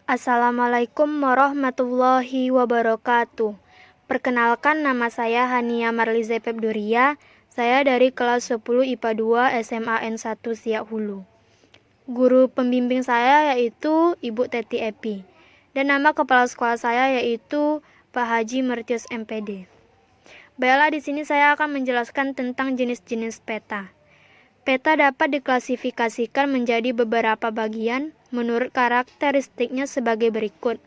Assalamualaikum warahmatullahi wabarakatuh. Perkenalkan, nama saya Hania Marliza Febduria. Saya dari kelas 10 IPA 2 SMA N1 Siak Hulu. Guru pembimbing saya yaitu Ibu Teti Epi. Dan nama kepala sekolah saya yaitu Pak Haji Mertius MPD. Baiklah, di sini saya akan menjelaskan tentang jenis-jenis peta. Peta dapat diklasifikasikan menjadi beberapa bagian menurut karakteristiknya sebagai berikut.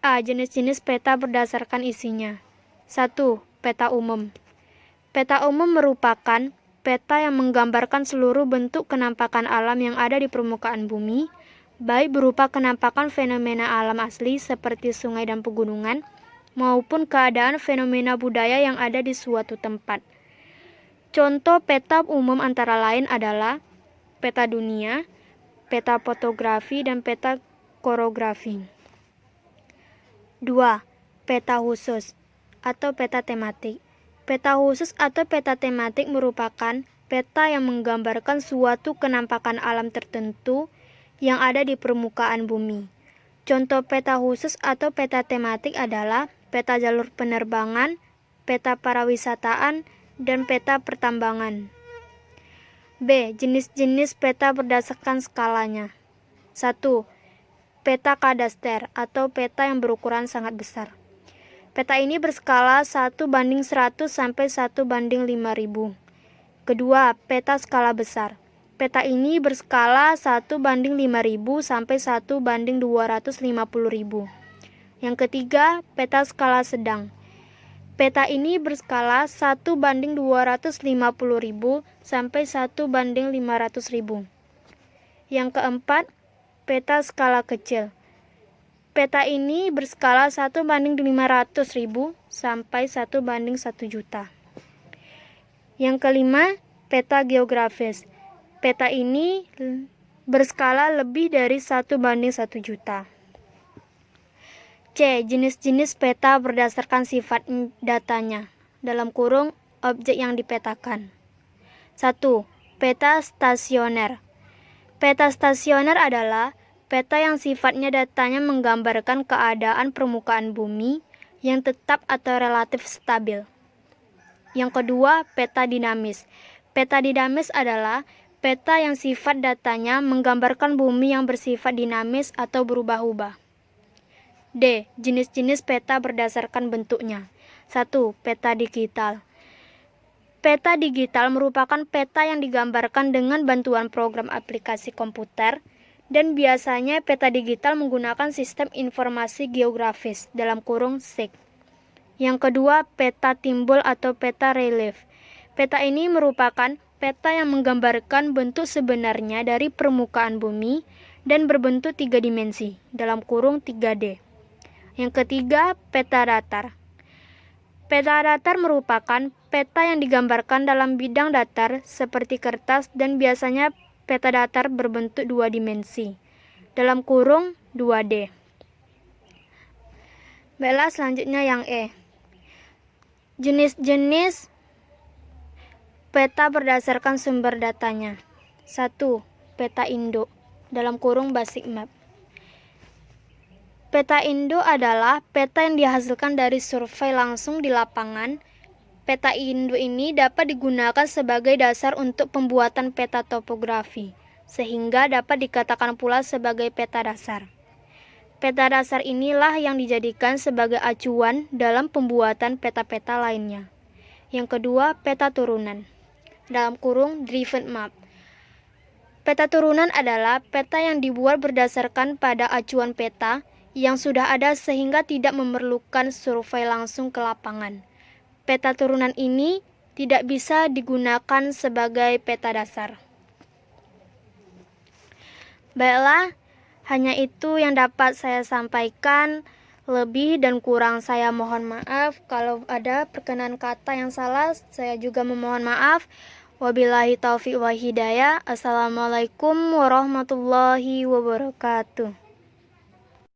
A. Jenis-jenis peta berdasarkan isinya. 1. Peta umum. Peta umum merupakan peta yang menggambarkan seluruh bentuk kenampakan alam yang ada di permukaan bumi, baik berupa kenampakan fenomena alam asli seperti sungai dan pegunungan, maupun keadaan fenomena budaya yang ada di suatu tempat. Contoh peta umum antara lain adalah peta dunia, peta fotografi, dan peta korografi. 2. Peta khusus atau peta tematik. Peta khusus atau peta tematik merupakan peta yang menggambarkan suatu kenampakan alam tertentu yang ada di permukaan bumi. Contoh peta khusus atau peta tematik adalah peta jalur penerbangan, peta pariwisataan, dan peta pertambangan. B. Jenis-jenis peta berdasarkan skalanya. 1. Peta kadaster atau peta yang berukuran sangat besar. Peta ini berskala 1:100 sampai 1:5000. Kedua, peta skala besar. Peta ini berskala 1:5000 sampai 1:250.000. Yang ketiga, peta skala sedang. Peta ini berskala 1:250.000 sampai 1:500.000. Yang keempat, peta skala kecil. Peta ini berskala 1:500.000 sampai 1:1.000.000. Yang kelima, peta geografis. Peta ini berskala lebih dari 1:1.000.000. C. Jenis-jenis peta berdasarkan sifat datanya, dalam kurung objek yang dipetakan. 1. Peta stasioner. Peta stasioner adalah peta yang sifatnya datanya menggambarkan keadaan permukaan bumi yang tetap atau relatif stabil. Yang kedua, peta dinamis. Peta dinamis adalah peta yang sifat datanya menggambarkan bumi yang bersifat dinamis atau berubah-ubah. D. Jenis-jenis peta berdasarkan bentuknya. 1. Peta digital. Peta digital merupakan peta yang digambarkan dengan bantuan program aplikasi komputer, dan biasanya peta digital menggunakan sistem informasi geografis, dalam kurung SIG. Yang kedua, peta timbul atau peta relief. Peta ini merupakan peta yang menggambarkan bentuk sebenarnya dari permukaan bumi dan berbentuk 3 dimensi, dalam kurung 3D. Yang ketiga, peta datar. Peta datar merupakan peta yang digambarkan dalam bidang datar seperti kertas, dan biasanya peta datar berbentuk 2 dimensi, dalam kurung 2D. Baiklah, selanjutnya yang E. Jenis-jenis peta berdasarkan sumber datanya. 1. Peta induk, dalam kurung basic map. Peta induk adalah peta yang dihasilkan dari survei langsung di lapangan. Peta induk ini dapat digunakan sebagai dasar untuk pembuatan peta topografi, sehingga dapat dikatakan pula sebagai peta dasar. Peta dasar inilah yang dijadikan sebagai acuan dalam pembuatan peta-peta lainnya. Yang kedua, peta turunan, dalam kurung driven map. Peta turunan adalah peta yang dibuat berdasarkan pada acuan peta yang sudah ada sehingga tidak memerlukan survei langsung ke lapangan. Peta turunan ini tidak bisa digunakan sebagai peta dasar. Baiklah, hanya itu yang dapat saya sampaikan. Lebih dan kurang saya mohon maaf. Kalau ada perkenan kata yang salah, saya juga memohon maaf. Wabillahi taufiq wa hidayah. Assalamualaikum warahmatullahi wabarakatuh.